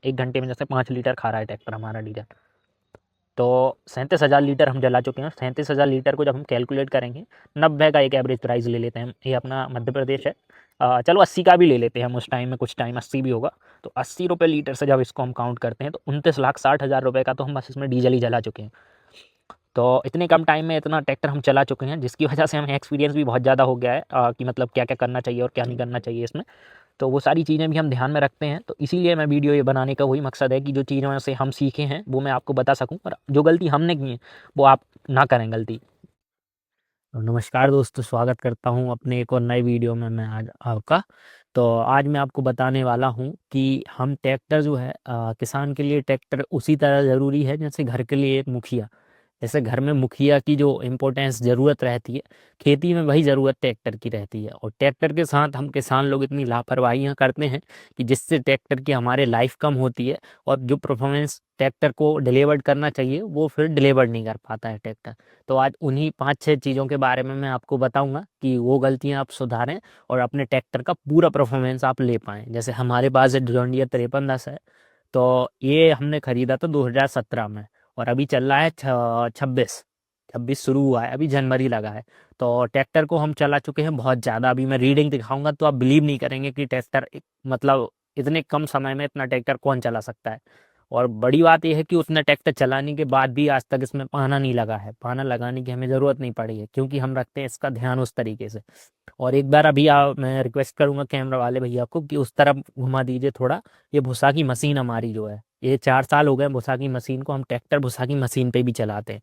1 घंटे में जैसे 5 लीटर खा रहा है ट्रैक्टर हमारा डीज़ल। तो 37,000 लीटर हम जला चुके हैं। 37,000 लीटर को जब हम कैलकुलेट करेंगे, 90 का एक एवरेज प्राइस ले लेते हैं हम, ये अपना मध्य प्रदेश है। चलो 80 का भी ले लेते हैं हम, उस टाइम में कुछ टाइम 80 भी होगा। तो 80 रुपये लीटर से जब इसको हम काउंट करते हैं तो 29,60,000 रुपये का तो हम बस इसमें डीजल ही जला चुके हैं। तो इतने कम टाइम में इतना ट्रैक्टर हम चला चुके हैं, जिसकी वजह से हमें एक्सपीरियंस भी बहुत ज़्यादा हो गया है कि मतलब क्या-क्या करना चाहिए और क्या नहीं करना चाहिए इसमें। तो वो सारी चीज़ें भी हम ध्यान में रखते हैं। तो इसीलिए मैं वीडियो ये बनाने का वही मकसद है कि जो चीज़ों से हम सीखे हैं, वो मैं आपको बता सकूँ, और जो गलती हमने की है, वो आप ना करें गलती। तो नमस्कार दोस्तों, स्वागत करता हूँ अपने एक और नए वीडियो में मैं आज आपका। तो आज मैं आपको बताने वाला हूँ कि हम ट्रैक्टर जो है किसान के लिए ट्रैक्टर उसी तरह ज़रूरी है जैसे घर के लिए एक मुखिया। जैसे घर में मुखिया की जो इम्पोर्टेंस ज़रूरत रहती है, खेती में वही ज़रूरत ट्रैक्टर की रहती है। और ट्रैक्टर के साथ हम किसान लोग इतनी लापरवाहियाँ करते हैं कि जिससे ट्रैक्टर की हमारे लाइफ कम होती है, और जो परफॉर्मेंस ट्रैक्टर को डिलीवर करना चाहिए वो फिर डिलीवर नहीं कर पाता है ट्रैक्टर। तो आज उन्हीं 5-6 चीज़ों के बारे में मैं आपको बताऊँगा कि वो गलतियाँ आप सुधारें और अपने ट्रैक्टर का पूरा परफॉर्मेंस आप ले पाएँ। जैसे हमारे पास जॉन डीरे 5310 है, तो ये हमने खरीदा था 2017 में, और अभी चल रहा है 26 26 शुरू हुआ है, अभी जनवरी लगा है। तो ट्रैक्टर को हम चला चुके हैं बहुत ज़्यादा। अभी मैं रीडिंग दिखाऊंगा तो आप बिलीव नहीं करेंगे कि ट्रैक्टर मतलब इतने कम समय में इतना ट्रैक्टर कौन चला सकता है। और बड़ी बात यह है कि उतना ट्रैक्टर चलाने के बाद भी आज तक इसमें पाना नहीं लगा है। पाना लगाने की हमें ज़रूरत नहीं पड़ी है, क्योंकि हम रखते हैं इसका ध्यान उस तरीके से। और एक बार अभी मैं रिक्वेस्ट करूंगा कैमरा वाले भैया को कि उस तरफ घुमा दीजिए थोड़ा। ये भूसा की मशीन हमारी जो है, ये 4 साल हो गए भूसा की मशीन को, हम ट्रैक्टर भूसा की मशीन पे भी चलाते हैं।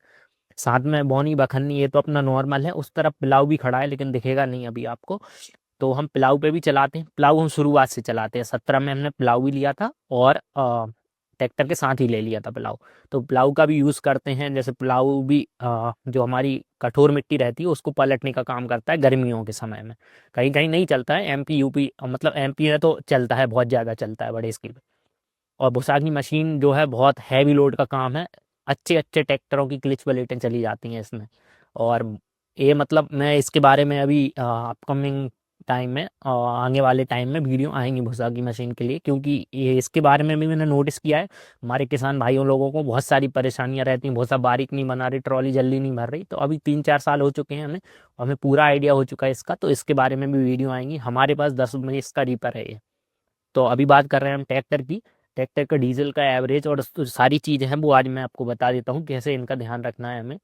साथ में बोनी बखन्नी ये तो अपना नॉर्मल है, उस तरफ पिलाऊ भी खड़ा है लेकिन दिखेगा नहीं अभी आपको। तो हम पिलाऊ पे भी चलाते हैं। पिलाऊ हम शुरुआत से चलाते हैं, 17 में हमने पिलाऊ भी लिया था, और ट्रैक्टर के साथ ही ले लिया था पिलाऊ। तो पिलाऊ का भी यूज़ करते हैं। जैसे पिलाऊ भी जो हमारी कठोर मिट्टी रहती है उसको पलटने का काम करता है गर्मियों के समय में। कहीं कहीं नहीं चलता है, एमपी यूपी मतलब एमपी में तो चलता है, बहुत ज़्यादा चलता है बड़े स्केल पे। और भुसा की मशीन जो है बहुत हैवी लोड का काम है। अच्छे अच्छे ट्रैक्टरों की क्लिच प्लेटें चली जाती हैं इसमें। और ये मतलब मैं इसके बारे में अभी अपकमिंग टाइम में आगे वाले टाइम में वीडियो आएंगी भुसा की मशीन के लिए, क्योंकि ये इसके बारे में भी मैंने नोटिस किया है। हमारे किसान भाइयों लोगों को बहुत सारी परेशानियां रहती हैं, भूसा बारीक नहीं बना रही, ट्रॉली जल्दी नहीं भर रही। तो अभी 3-4 साल हो चुके हैं हमें, और हमें पूरा आइडिया हो चुका है इसका। तो इसके बारे में भी वीडियो आएंगी। हमारे पास 10 में इसका रीपर है ये। तो अभी बात कर रहे हैं हम ट्रैक्टर की। ट्रैक्टर का डीजल का एवरेज और सारी चीज़ें हैं वो आज मैं आपको बता देता हूँ कैसे इनका ध्यान रखना है हमें।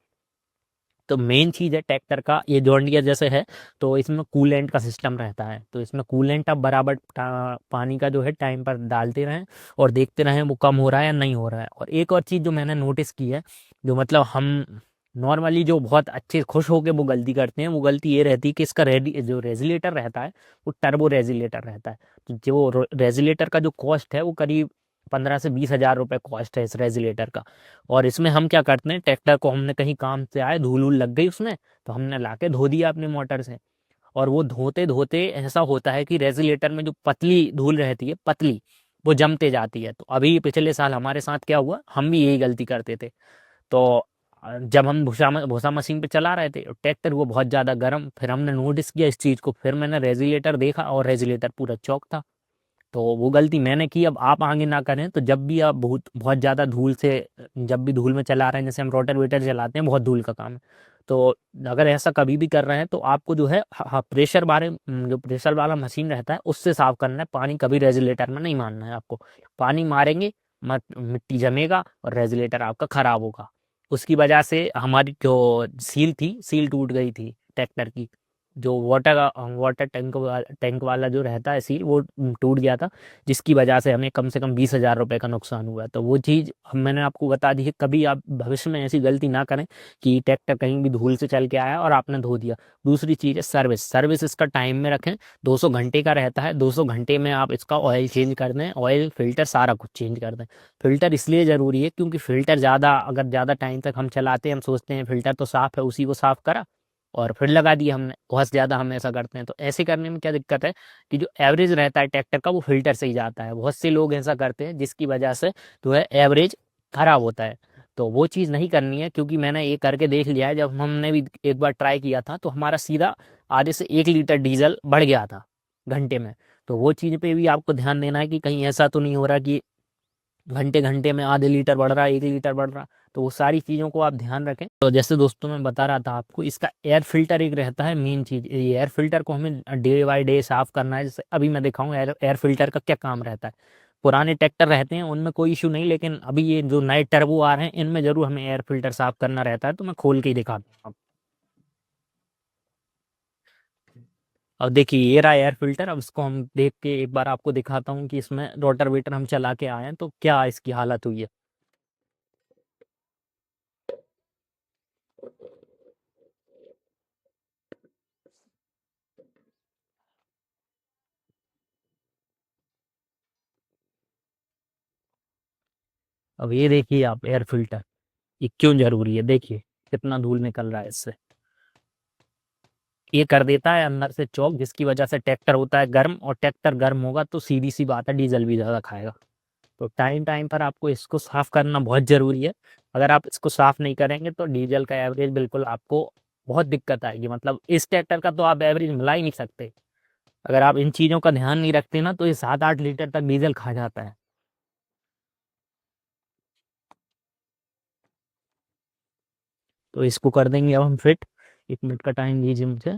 तो मेन चीज़ है ट्रैक्टर का, ये जॉन डियर जैसे है तो इसमें कूलेंट का सिस्टम रहता है। तो इसमें कूलेंट आप बराबर पानी का जो है टाइम पर डालते रहें, और देखते रहें वो कम हो रहा है या नहीं हो रहा है। और एक और चीज़ जो मैंने नोटिस की है, जो मतलब हम नॉर्मली जो बहुत अच्छे खुश होकर वो गलती करते हैं, वो गलती ये रहती है कि इसका जो रेजिलेटर रहता है वो टर्बो रेजिलेटर रहता है। तो जो रेजिलेटर का जो कॉस्ट है वो करीब 15 से 20 हज़ार रुपये कॉस्ट है इस रेजिलेटर का। और इसमें हम क्या करते हैं, ट्रैक्टर को हमने कहीं काम से आए, धूल वूल लग गई उसमें, तो हमने लाके धो दिया अपने मोटर से। और वो धोते धोते ऐसा होता है कि रेजिलेटर में जो पतली धूल रहती है, पतली, वो जमते जाती है। तो अभी पिछले साल हमारे साथ क्या हुआ, हम भी यही गलती करते थे। तो जब हम भूसा भूसा मशीन पे चला रहे थे ट्रैक्टर, वो बहुत ज़्यादा गर्म, फिर हमने नोटिस किया इस चीज़ को, फिर मैंने रेजिलेटर देखा और रेजिलेटर पूरा चौक था। तो वो गलती मैंने की, अब आप आगे ना करें। तो जब भी आप बहुत बहुत ज़्यादा धूल से, जब भी धूल में चला रहे हैं, जैसे हम रोटावेटर चलाते हैं, बहुत धूल का काम है, तो अगर ऐसा कभी भी कर रहे हैं तो आपको जो है प्रेशर बारे जो प्रेशर वाला मशीन रहता है उससे साफ करना है। पानी कभी रेजुलेटर में नहीं मारना है आपको। पानी मारेंगे मत मिट्टी जमेगा और रेजुलेटर आपका ख़राब होगा। उसकी वजह से हमारी जो सील थी, सील टूट गई थी ट्रैक्टर की। जो वाटर टैंक वाला जो रहता है सील, वो टूट गया था, जिसकी वजह से हमें कम से कम 20 हज़ार रुपये का नुकसान हुआ। तो वो चीज़ मैंने आपको बता दी है, कभी आप भविष्य में ऐसी गलती ना करें कि ट्रैक्टर कहीं भी धूल से चल के आया और आपने धो दिया। दूसरी चीज़ है सर्विस। सर्विस इसका टाइम में रखें, 200 घंटे का रहता है। 200 घंटे में आप इसका ऑयल चेंज कर दें, ऑयल फिल्टर सारा कुछ चेंज कर दें। फिल्टर इसलिए ज़रूरी है क्योंकि फिल्टर ज़्यादा, अगर ज़्यादा टाइम तक हम चलाते हैं, हम सोचते हैं फिल्टर तो साफ़ है, उसी को साफ़ करा और फिर लगा दिया हमने, बहुत ज़्यादा हम ऐसा करते हैं। तो ऐसे करने में क्या दिक्कत है कि जो एवरेज रहता है ट्रैक्टर का वो फिल्टर से ही जाता है। बहुत से लोग ऐसा करते हैं जिसकी वजह से जो है एवरेज खराब होता है। तो वो चीज़ नहीं करनी है, क्योंकि मैंने ये करके देख लिया है। जब हमने भी एक बार ट्राई किया था तो हमारा सीधा आधे से 1 लीटर डीजल बढ़ गया था घंटे में। तो वो चीज़ पे भी आपको ध्यान देना है कि कहीं ऐसा तो नहीं हो रहा कि घंटे घंटे में आधे लीटर बढ़ रहा है, 1 लीटर बढ़ रहा, तो वो सारी चीज़ों को आप ध्यान रखें। तो जैसे दोस्तों मैं बता रहा था आपको, इसका एयर फिल्टर एक रहता है मेन चीज़। ये एयर फिल्टर को हमें डे बाय डे साफ़ करना है। जैसे अभी मैं दिखाऊँ एयर फिल्टर का क्या काम रहता है। पुराने ट्रैक्टर रहते हैं उनमें कोई इशू नहीं, लेकिन अभी ये जो नए टर्बो आ रहे हैं इनमें ज़रूर हमें एयर फिल्टर साफ़ करना रहता है। तो मैं खोल के ही दिखाता हूँ आपको। अब देखिए ये रहा एयर फिल्टर। अब इसको हम देख के एक बार आपको दिखाता हूँ कि इसमें रोटर वेटर हम चला के आए हैं तो क्या इसकी हालत हुई है। अब ये देखिए आप एयर फिल्टर, ये क्यों ज़रूरी है, देखिए कितना धूल निकल रहा है इससे। ये कर देता है अंदर से चौक, जिसकी वजह से ट्रैक्टर होता है गर्म, और ट्रैक्टर गर्म होगा तो सीधी सी बात है डीजल भी ज़्यादा खाएगा। तो टाइम टाइम पर आपको इसको साफ़ करना बहुत ज़रूरी है। अगर आप इसको साफ़ नहीं करेंगे तो डीजल का एवरेज बिल्कुल आपको बहुत दिक्कत आएगी। मतलब इस ट्रैक्टर का तो आप एवरेज मिला ही नहीं सकते। अगर आप इन चीज़ों का ध्यान नहीं रखते ना तो ये 7-8 लीटर तक डीजल खा जाता है। तो इसको कर देंगे अब हम फिट। 1 मिनट का टाइम दीजिए मुझे।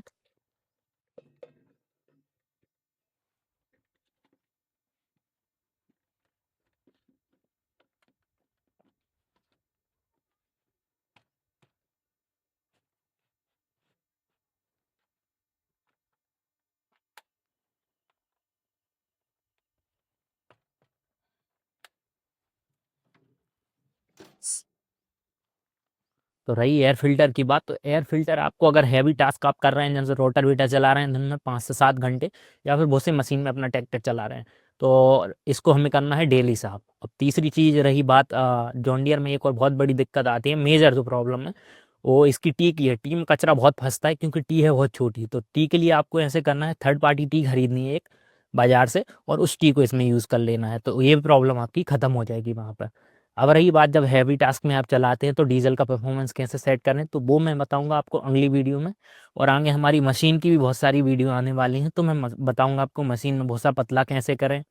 तो रही एयर फ़िल्टर की बात, तो एयर फ़िल्टर आपको अगर हैवी टास्क आप कर रहे हैं, जैसे रोटावेटर चला रहे हैं दिन में 5 से 7 घंटे, या फिर बहुत सी मशीन में अपना ट्रैक्टर चला रहे हैं, तो इसको हमें करना है डेली साफ़। अब तीसरी चीज़ रही बात, जॉन डियर में एक और बहुत बड़ी दिक्कत आती है, मेजर जो प्रॉब्लम है, वो इसकी टी की है। टी में कचरा बहुत फँसता है क्योंकि टी है बहुत छोटी। तो टी के लिए आपको ऐसे करना है, थर्ड पार्टी टी खरीदनी है एक बाज़ार से, और उस टी को इसमें यूज़ कर लेना है, तो ये प्रॉब्लम आपकी ख़त्म हो जाएगी वहाँ पर। अब रही बात जब हैवी टास्क में आप चलाते हैं तो डीज़ल का परफॉर्मेंस कैसे सेट करें, तो वो मैं बताऊंगा आपको अगली वीडियो में। और आगे हमारी मशीन की भी बहुत सारी वीडियो आने वाली हैं, तो मैं बताऊंगा आपको मशीन में भूसा पतला कैसे करें,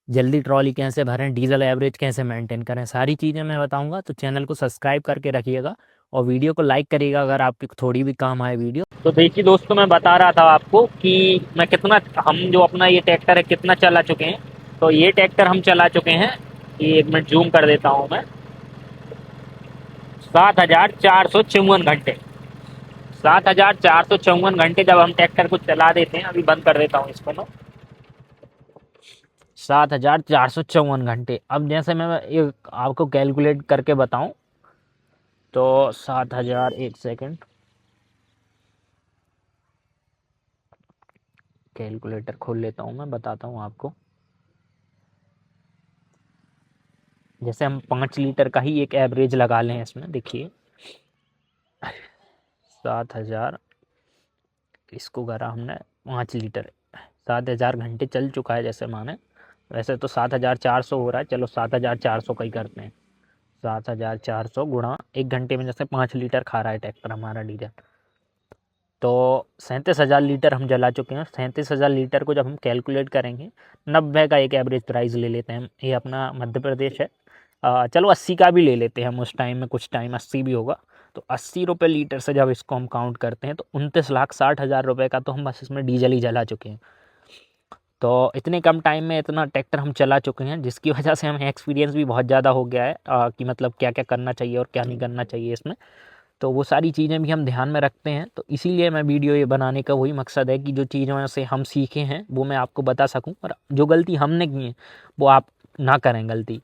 जल्दी ट्रॉली कैसे भरें, डीजल एवरेज कैसे मेंटेन करें, सारी चीज़ें मैं बताऊंगा। तो चैनल को सब्सक्राइब करके रखिएगा और वीडियो को लाइक करिएगा अगर आपकी थोड़ी भी काम आए वीडियो। तो देखिए दोस्तों मैं बता रहा था आपको कि मैं कितना, हम जो अपना ये ट्रैक्टर है कितना चला चुके हैं। तो ये ट्रैक्टर हम चला चुके हैं, ये 1 मिनट जूम कर देता हूँ मैं, 7,454 घंटे। 7,454 घंटे जब हम ट्रैक्टर को चला देते हैं, अभी बंद कर देता हूँ इसको मैं। 7,454 घंटे। अब जैसे मैं ये आपको कैलकुलेट करके बताऊं, तो 7,000, एक सेकंड, कैलकुलेटर खोल लेता हूं, मैं बताता हूं आपको। जैसे हम 5 लीटर का ही एक एवरेज लगा लें इसमें, देखिए 7,000, इसको करा हमने 5 लीटर, 7,000 घंटे चल चुका है जैसे माने। वैसे तो 7,400 हो रहा है, चलो 7,400 का ही करते हैं। 7,400 गुणा 1 घंटे में, जैसे 5 लीटर खा रहा है ट्रैक्टर हमारा डीजल, तो 37,000 लीटर हम जला चुके हैं। 37,000 लीटर को जब हम कैलकुलेट करेंगे, 90 का एक एवरेज प्राइस ले लेते हैं हम, ये अपना मध्य प्रदेश है। चलो 80 का भी ले लेते हैं हम, उस टाइम में कुछ टाइम 80 भी होगा। तो 80 रुपये लीटर से जब इसको हम काउंट करते हैं तो 29,60,000 रुपये का तो हम बस इसमें डीजल ही जला चुके हैं। तो इतने कम टाइम में इतना ट्रैक्टर हम चला चुके हैं, जिसकी वजह से हमें एक्सपीरियंस भी बहुत ज़्यादा हो गया है, कि मतलब क्या क्या करना चाहिए और क्या नहीं करना चाहिए इसमें। तो वो सारी चीज़ें भी हम ध्यान में रखते हैं। तो इसीलिए मैं वीडियो ये बनाने का वही मकसद है कि जो चीज़ों से हम सीखे हैं वो मैं आपको बता सकूं, और जो गलती हमने की है वो आप ना करें गलती।